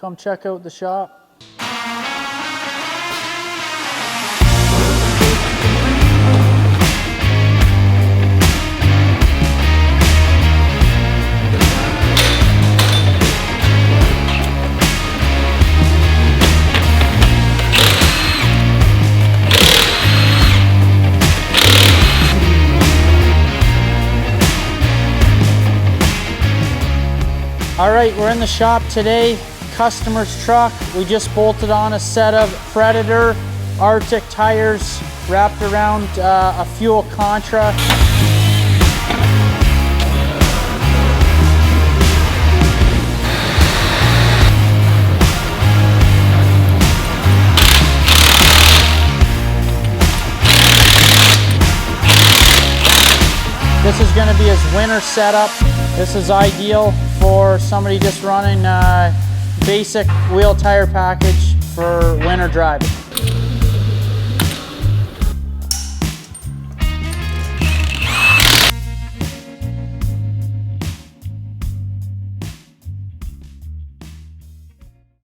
come check out the shop. All right, we're in the shop today. Customer's truck. We just bolted on a set of Predator Arctic tires wrapped around a fuel Contra. This is going to be his winter setup. This is ideal for somebody just running basic wheel tire package for winter driving.